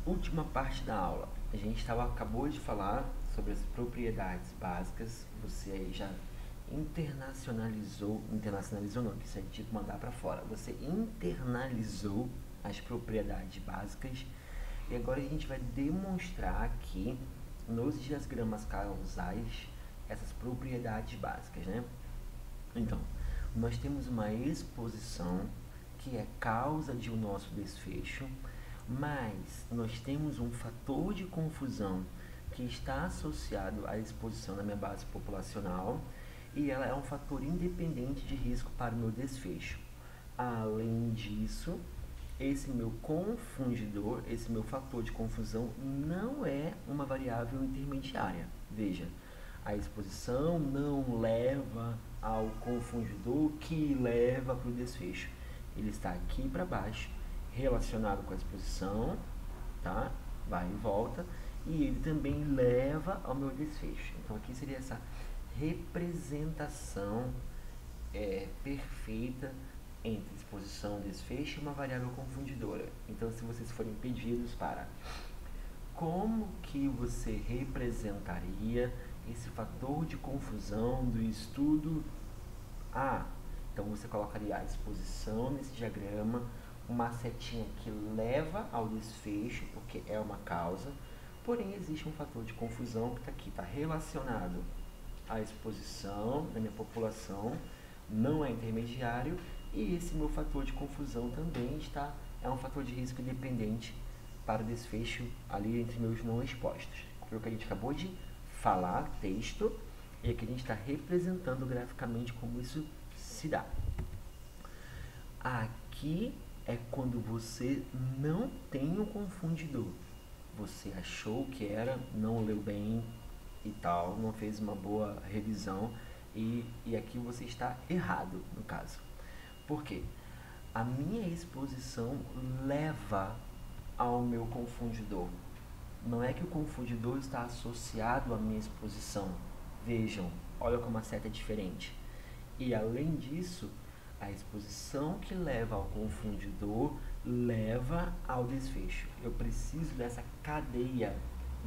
última parte da aula, a gente acabou de falar sobre as propriedades básicas. Você aí já internacionalizou não, que isso é tipo mandar para fora. Você internalizou as propriedades básicas e agora a gente vai demonstrar aqui nos diagramas causais essas propriedades básicas, né? Então, nós temos uma exposição que é causa de o nosso desfecho, mas nós temos um fator de confusão que está associado à exposição na minha base populacional e ela é um fator independente de risco para o meu desfecho. Além disso, esse meu confundidor, esse meu fator de confusão não é uma variável intermediária. Veja, a exposição não leva ao confundidor que leva para o desfecho. Ele está aqui para baixo, relacionado com a exposição, tá? Vai e volta, e ele também leva ao meu desfecho. Então aqui seria essa representação perfeita entre exposição e desfecho e uma variável confundidora. Então, se vocês forem pedidos para como que você representaria esse fator de confusão do estudo A, então você colocaria a exposição nesse diagrama, uma setinha que leva ao desfecho, porque é uma causa, porém existe um fator de confusão que está aqui, está relacionado à exposição da minha população, não é intermediário, e esse meu fator de confusão também é um fator de risco independente para o desfecho ali entre meus não expostos. Foi o que a gente acabou de falar, texto, e aqui a gente está representando graficamente como isso se dá. Aqui é quando você não tem um confundidor. Você achou que era, não leu bem e tal, não fez uma boa revisão e aqui você está errado, no caso. Por quê? A minha exposição leva ao meu confundidor. Não é que o confundidor está associado à minha exposição. Vejam, olha como a seta é diferente. E além disso, a exposição que leva ao confundidor leva ao desfecho. Eu preciso dessa cadeia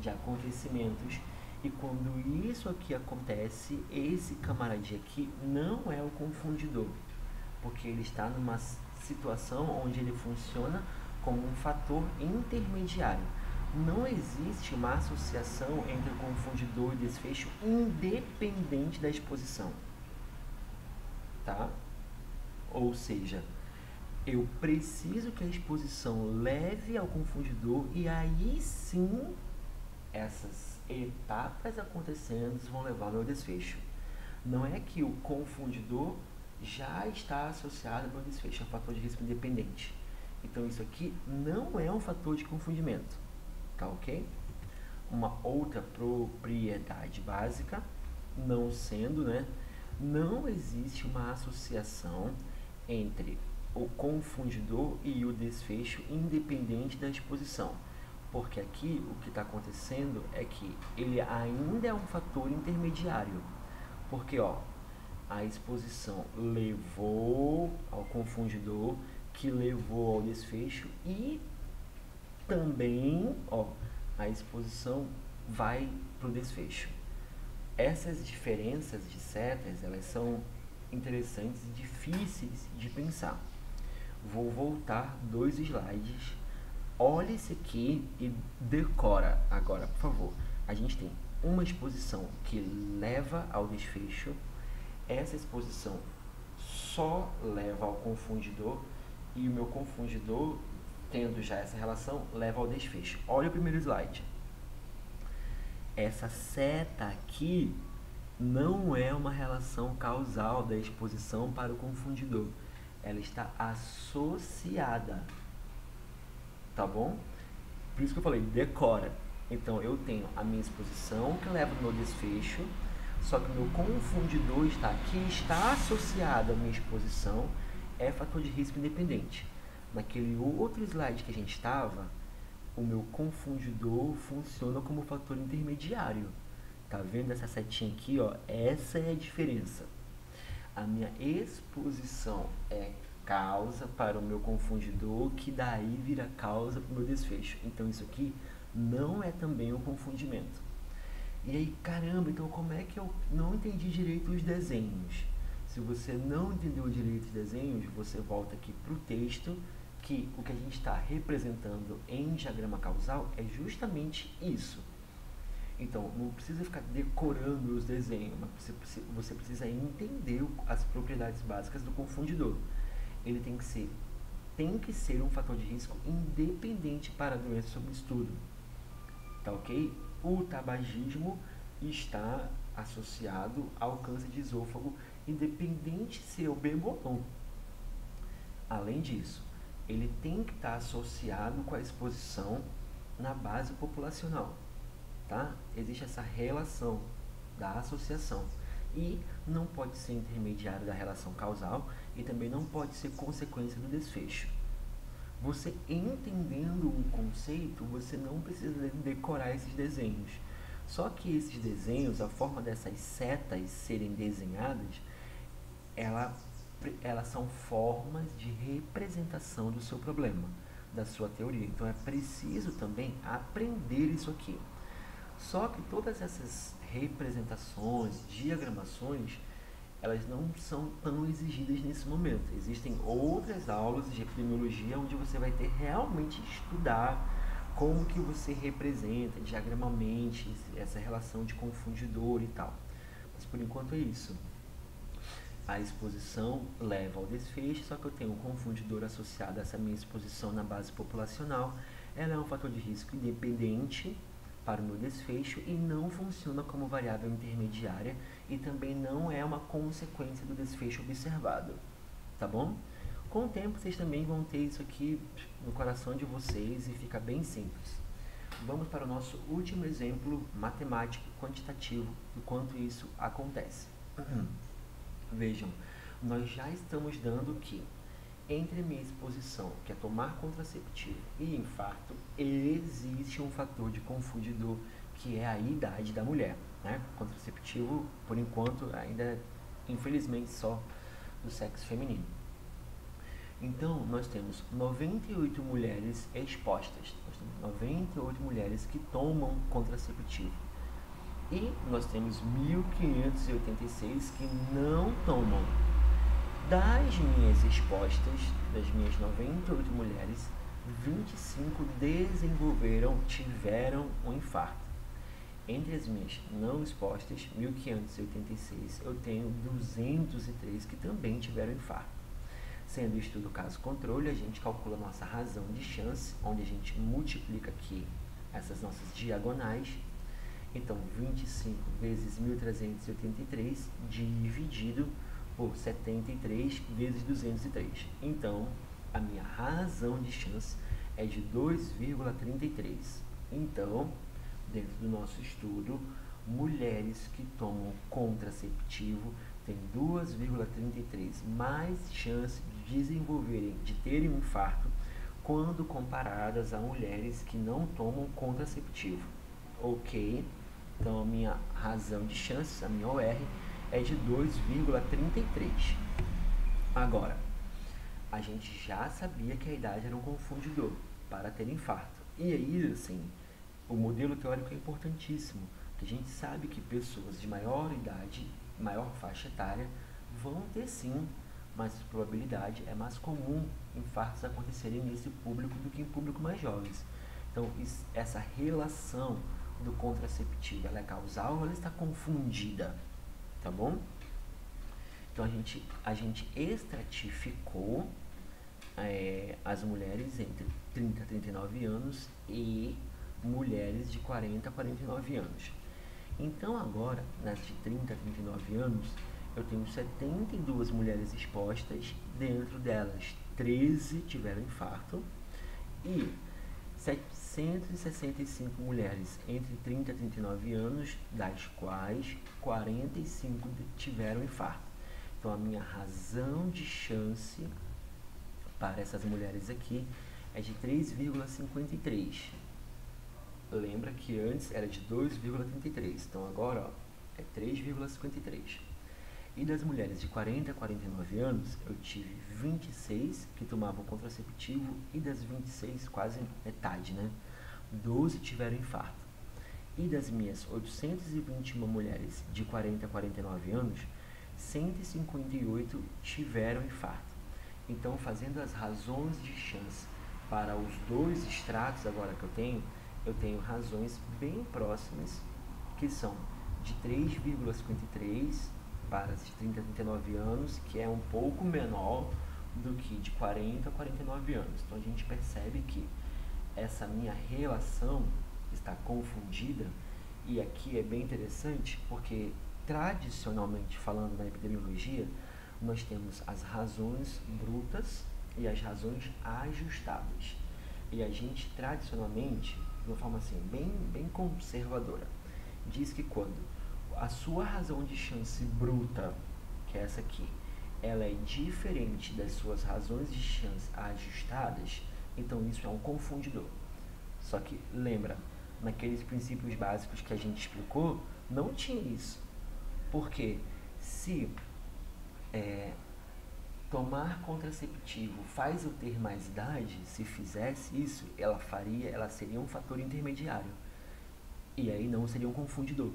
de acontecimentos e quando isso aqui acontece, esse camaradinho aqui não é o confundidor, porque ele está numa situação onde ele funciona como um fator intermediário. Não existe uma associação entre o confundidor e desfecho independente da exposição, tá? Ou seja, eu preciso que a exposição leve ao confundidor e aí sim essas etapas acontecendo vão levar ao meu desfecho. Não é que o confundidor já está associado ao meu desfecho, é um fator de risco independente. Então isso aqui não é um fator de confundimento, tá ok? Uma outra propriedade básica, não sendo, né? Não existe uma associação entre o confundidor e o desfecho independente da exposição. Porque aqui o que está acontecendo é que ele ainda é um fator intermediário. Porque, ó, a exposição levou ao confundidor, que levou ao desfecho e também, ó, a exposição vai para o desfecho. Essas diferenças de setas, elas são interessantes e difíceis de pensar. Vou voltar 2 slides. Olha esse aqui e decora agora, por favor. A gente tem uma exposição que leva ao desfecho. Essa exposição só leva ao confundidor e o meu confundidor, tendo já essa relação, leva ao desfecho. Olha o primeiro slide. Essa seta aqui não é uma relação causal da exposição para o confundidor. Ela está associada, tá bom? Por isso que eu falei, decora. Então, eu tenho a minha exposição que leva ao meu desfecho, só que o meu confundidor está aqui, está associado à minha exposição, é fator de risco independente. Naquele outro slide que a gente estava, o meu confundidor funciona como fator intermediário. Tá vendo essa setinha aqui, ó? Essa é a diferença. A minha exposição é causa para o meu confundidor, que daí vira causa para o meu desfecho. Então isso aqui não é também um confundimento. E aí, caramba, então como é que eu não entendi direito os desenhos? Se você não entendeu direito os desenhos, você volta aqui para o texto, que o que a gente está representando em diagrama causal é justamente isso. Então, não precisa ficar decorando os desenhos, mas você precisa entender as propriedades básicas do confundidor. Ele tem que ser um fator de risco independente para a doença sob estudo. Tá ok? O tabagismo está associado ao câncer de esôfago, independente se eu bebo ou não. Além disso, ele tem que estar associado com a exposição na base populacional. Tá? Existe essa relação da associação e não pode ser intermediário da relação causal e também não pode ser consequência do desfecho. Você entendendo o conceito, você não precisa decorar esses desenhos. Só que esses desenhos, a forma dessas setas serem desenhadas, elas são formas de representação do seu problema, da sua teoria. Então é preciso também aprender isso aqui. Só que todas essas representações, diagramações, elas não são tão exigidas nesse momento. Existem outras aulas de epidemiologia onde você vai ter realmente estudar como que você representa diagramamente essa relação de confundidor e tal. Mas por enquanto é isso. A exposição leva ao desfecho, só que eu tenho um confundidor associado a essa minha exposição na base populacional. Ela é um fator de risco independente para o meu desfecho e não funciona como variável intermediária e também não é uma consequência do desfecho observado, tá bom? Com o tempo vocês também vão ter isso aqui no coração de vocês e fica bem simples. Vamos para o nosso último exemplo matemático quantitativo do quanto isso acontece. Vejam, nós já estamos dando que entre a minha exposição, que é tomar contraceptivo, e infarto, existe um fator de confundidor, que é a idade da mulher. Né? Contraceptivo, por enquanto, ainda infelizmente só do sexo feminino. Então, nós temos 98 mulheres expostas, nós temos 98 mulheres que tomam contraceptivo. E nós temos 1.586 que não tomam. Das minhas expostas, das minhas 98 mulheres, 25 tiveram um infarto. Entre as minhas não expostas, 1.586, eu tenho 203 que também tiveram infarto. Sendo estudo caso controle, a gente calcula a nossa razão de chance, onde a gente multiplica aqui essas nossas diagonais. Então, 25 vezes 1.383 dividido por 73 vezes 203. Então, a minha razão de chance é de 2,33. Então, dentro do nosso estudo, mulheres que tomam contraceptivo têm 2,33 mais chance de desenvolverem, de terem um infarto, quando comparadas a mulheres que não tomam contraceptivo. Ok? Então, a minha razão de chance, a minha OR, é de 2,33. Agora, a gente já sabia que a idade era um confundidor para ter infarto. E aí, assim, o modelo teórico é importantíssimo, que a gente sabe que pessoas de maior idade, maior faixa etária, vão ter sim mais probabilidade, é mais comum infartos acontecerem nesse público do que em público mais jovens. Então, essa relação do contraceptivo, ela é causal ou ela está confundida? Tá bom? Então a gente estratificou as mulheres entre 30 a 39 anos e mulheres de 40 a 49 anos. Então agora, nas de 30 a 39 anos, eu tenho 72 mulheres expostas, dentro delas 13 tiveram infarto e 765 mulheres entre 30 e 39 anos, das quais 45 tiveram infarto. Então, a minha razão de chance para essas mulheres aqui é de 3,53. Lembra que antes era de 2,33. Então, agora ó, é 3,53. E das mulheres de 40 a 49 anos, eu tive 26 que tomavam contraceptivo e das 26, quase metade, né? 12 tiveram infarto. E das minhas 821 mulheres de 40 a 49 anos, 158 tiveram infarto. Então, fazendo as razões de chance para os dois extratos agora que eu tenho razões bem próximas, que são de 3,53 para as de 30 a 39 anos, que é um pouco menor do que de 40 a 49 anos. Então, a gente percebe que essa minha relação está confundida, e aqui é bem interessante porque, tradicionalmente falando na epidemiologia, nós temos as razões brutas e as razões ajustadas. E a gente, tradicionalmente, de uma forma assim, bem conservadora, diz que quando a sua razão de chance bruta, que é essa aqui, ela é diferente das suas razões de chance ajustadas, então isso é um confundidor. Só que, lembra, naqueles princípios básicos que a gente explicou, não tinha isso. Porque se tomar contraceptivo faz eu ter mais idade, se fizesse isso, ela seria um fator intermediário. E aí não seria um confundidor.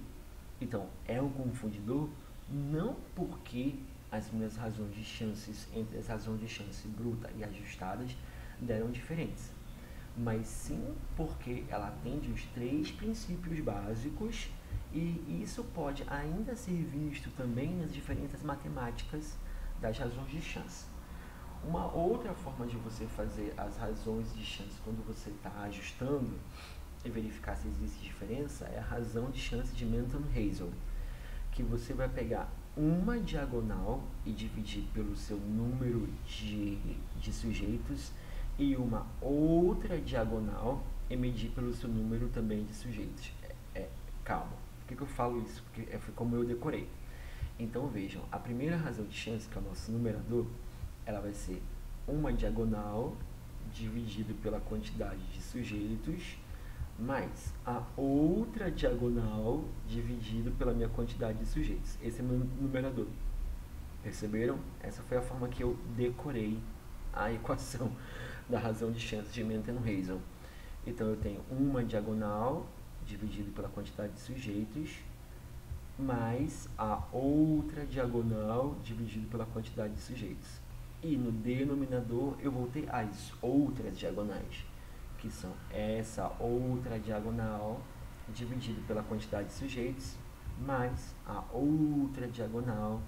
Então, é um confundidor não porque as minhas razões de chances, entre as razões de chance bruta e ajustadas, deram diferentes, mas sim porque ela atende os 3 princípios básicos, e isso pode ainda ser visto também nas diferenças matemáticas das razões de chance. Uma outra forma de você fazer as razões de chance quando você está ajustando e verificar se existe diferença é a razão de chance de Manton-Hazel, que você vai pegar uma diagonal e dividir pelo seu número de sujeitos, e uma outra diagonal e medir pelo seu número também de sujeitos. Calma, por que eu falo isso? Porque foi como eu decorei. Então vejam, a primeira razão de chance, que é o nosso numerador, ela vai ser uma diagonal dividido pela quantidade de sujeitos, mais a outra diagonal dividido pela minha quantidade de sujeitos. Esse é meu numerador. Perceberam? Essa foi a forma que eu decorei a equação da razão de chance de Manton-Hazel. Então, eu tenho uma diagonal dividido pela quantidade de sujeitos, mais a outra diagonal dividido pela quantidade de sujeitos. E no denominador eu vou ter as outras diagonais, que são essa outra diagonal dividido pela quantidade de sujeitos, mais a outra diagonal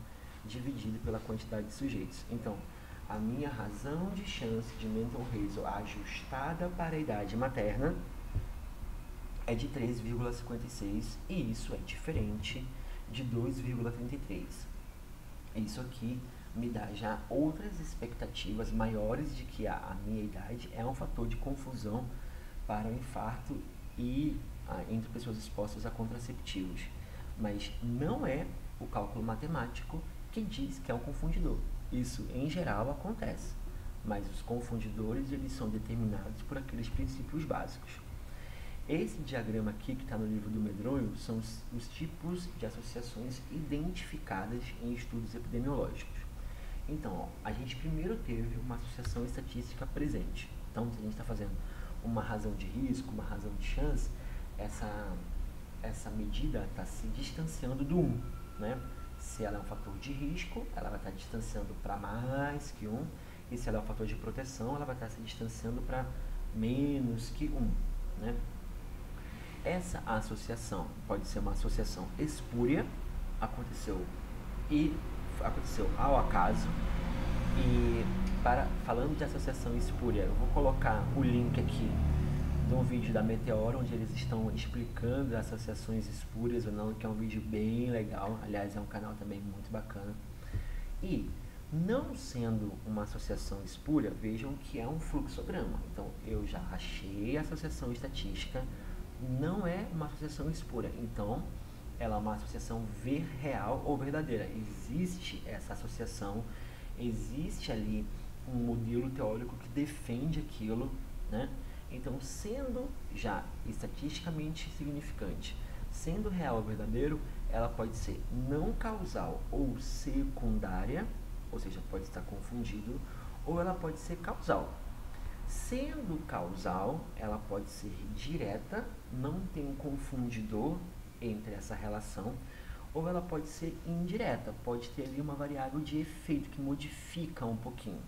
dividido pela quantidade de sujeitos. Então, a minha razão de chance de Manton-Hazel ajustada para a idade materna é de 3,56, e isso é diferente de 2,33. Isso aqui me dá já outras expectativas maiores de que a minha idade é um fator de confusão para o infarto e entre pessoas expostas a contraceptivos. Mas não é o cálculo matemático que diz que é um confundidor. Isso, em geral, acontece, mas os confundidores eles são determinados por aqueles princípios básicos. Esse diagrama aqui, que está no livro do Medronho, são os tipos de associações identificadas em estudos epidemiológicos. Então, ó, a gente primeiro teve uma associação estatística presente. Então, se a gente está fazendo uma razão de risco, uma razão de chance, essa medida está se distanciando do 1, né? Se ela é um fator de risco, ela vai estar distanciando para mais que 1, e se ela é um fator de proteção, ela vai estar se distanciando para menos que 1, né? Essa associação pode ser uma associação espúria, aconteceu ao acaso. E falando de associação espúria, eu vou colocar o link aqui de um vídeo da Meteora, onde eles estão explicando as associações espúrias ou não, que é um vídeo bem legal. Aliás, é um canal também muito bacana. E, não sendo uma associação espúria, vejam que é um fluxograma. Então, eu já achei a associação estatística, não é uma associação espúria. Então, ela é uma associação real ou verdadeira. Existe essa associação, existe ali um modelo teórico que defende aquilo, né? Então, sendo já estatisticamente significante, Sendo real ou verdadeiro, ela pode ser não causal ou secundária, ou seja, pode estar confundido, ou ela pode ser causal. Sendo causal, ela pode ser direta, não tem um confundidor entre essa relação, ou ela pode ser indireta, pode ter ali uma variável de efeito que modifica um pouquinho.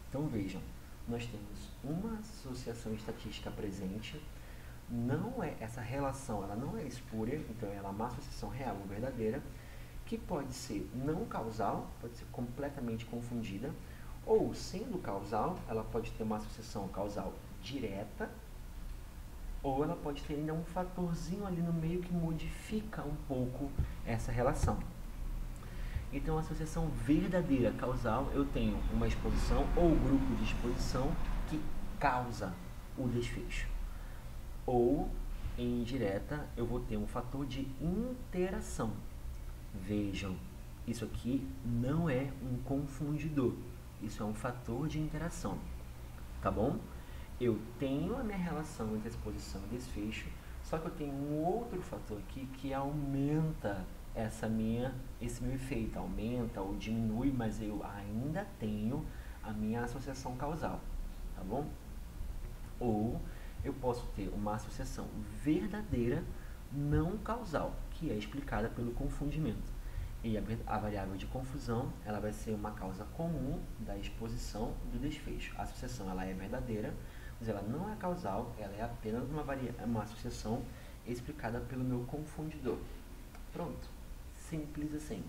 Então vejam, nós temos uma associação estatística presente, não é essa relação, ela não é espúria, então ela é uma associação real ou verdadeira, que pode ser não causal, pode ser completamente confundida, ou sendo causal, ela pode ter uma associação causal direta, ou ela pode ter ainda um fatorzinho ali no meio que modifica um pouco essa relação. Então, a associação verdadeira causal, eu tenho uma exposição ou grupo de exposição que causa o desfecho. Ou, em indireta, eu vou ter um fator de interação. Vejam, isso aqui não é um confundidor, isso é um fator de interação, tá bom? Eu tenho a minha relação entre exposição e desfecho, só que eu tenho um outro fator aqui que aumenta esse meu efeito, aumenta ou diminui, mas eu ainda tenho a minha associação causal, tá bom? Ou eu posso ter uma associação verdadeira não causal, que é explicada pelo confundimento. E a variável de confusão, ela vai ser uma causa comum da exposição do desfecho. A associação ela é verdadeira, mas ela não é causal, ela é apenas uma associação explicada pelo meu confundidor. Pronto, simples assim.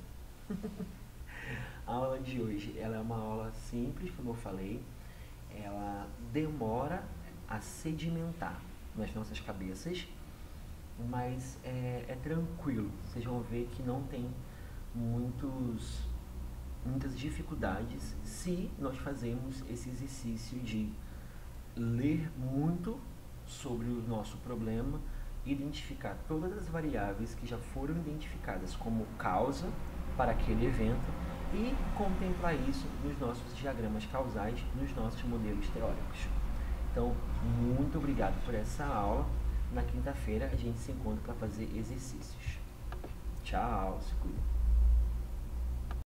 A aula de hoje ela é uma aula simples, como eu falei, ela demora a sedimentar nas nossas cabeças, mas é tranquilo, vocês vão ver que não tem muitas dificuldades se nós fazermos esse exercício de ler muito sobre o nosso problema, identificar todas as variáveis que já foram identificadas como causa para aquele evento e contemplar isso nos nossos diagramas causais, nos nossos modelos teóricos. Então, muito obrigado por essa aula. Na quinta-feira a gente se encontra para fazer exercícios. Tchau, se cuida.